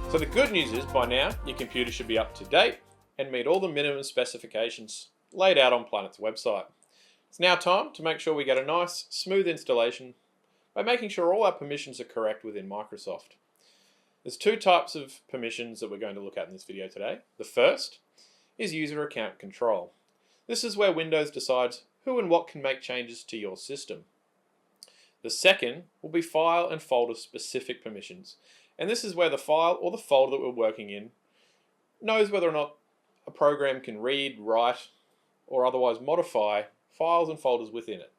So the good news is by now your computer should be up to date and meet all the minimum specifications laid out on Planet's website. It's now time to make sure we get a nice, smooth installation by making sure all our permissions are correct within Microsoft. There's two types of permissions that we're going to look at in this video today. The first is user account control. This is where Windows decides who and what can make changes to your system. The second will be file and folder specific permissions, and this is where the file or the folder that we're working in knows whether or not a program can read, write, or otherwise modify files and folders within it.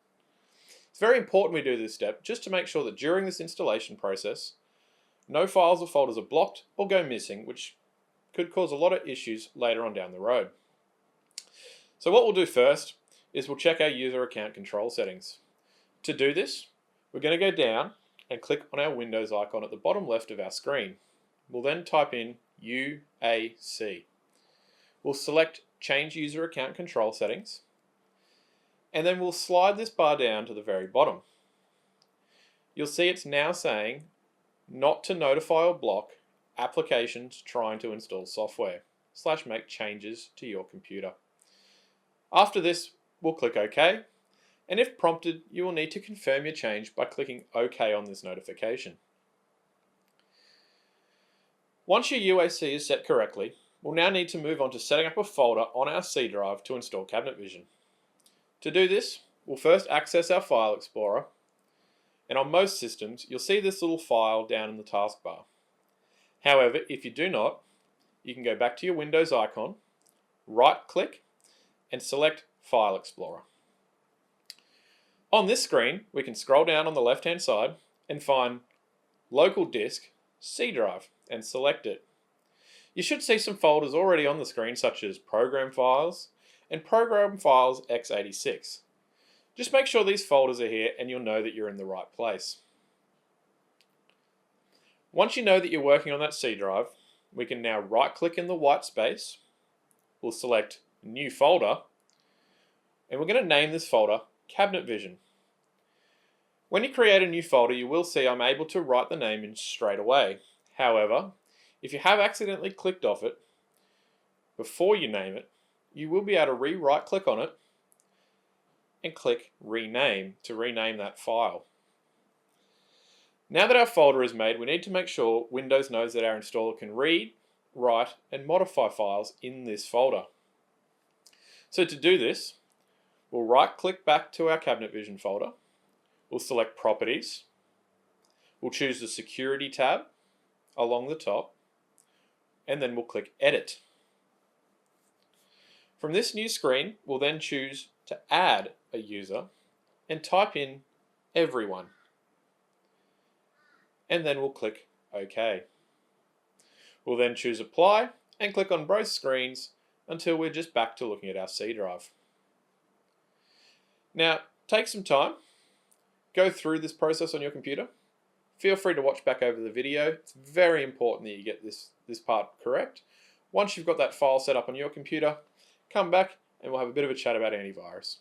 It's very important we do this step just to make sure that during this installation process, no files or folders are blocked or go missing, which could cause a lot of issues later on down the road. So what we'll do first is we'll check our user account control settings. To do this, we're going to go down and click on our Windows icon at the bottom left of our screen. We'll then type in UAC. We'll select Change User Account Control Settings, and then we'll slide this bar down to the very bottom. You'll see it's now saying not to notify or block applications trying to install software / make changes to your computer. After this, we'll click OK, and if prompted, you will need to confirm your change by clicking OK on this notification. Once your UAC is set correctly, we'll now need to move on to setting up a folder on our C drive to install Cabinet Vision. To do this, we'll first access our File Explorer, and on most systems, you'll see this little file down in the taskbar. However, if you do not, you can go back to your Windows icon, right-click, and select File Explorer. On this screen, we can scroll down on the left-hand side and find Local Disk C Drive and select it. You should see some folders already on the screen, such as Program Files and Program Files x86. Just make sure these folders are here and you'll know that you're in the right place. Once you know that you're working on that C drive, we can now right-click in the white space. We'll select New Folder, and we're going to name this folder Cabinet Vision. When you create a new folder, you will see I'm able to write the name in straight away. However, if you have accidentally clicked off it before you name it, you will be able to right-click on it and click Rename to rename that file. Now that our folder is made, we need to make sure Windows knows that our installer can read, write, and modify files in this folder. So to do this, we'll right-click back to our Cabinet Vision folder. We'll select Properties. We'll choose the Security tab along the top, and then we'll click Edit. From this new screen, we'll then choose to add a user and type in everyone. And then we'll click OK. We'll then choose Apply and click on both screens until we're just back to looking at our C drive. Now, take some time, go through this process on your computer. Feel free to watch back over the video. It's very important that you get this part correct. Once you've got that file set up on your computer, come back and we'll have a bit of a chat about antivirus.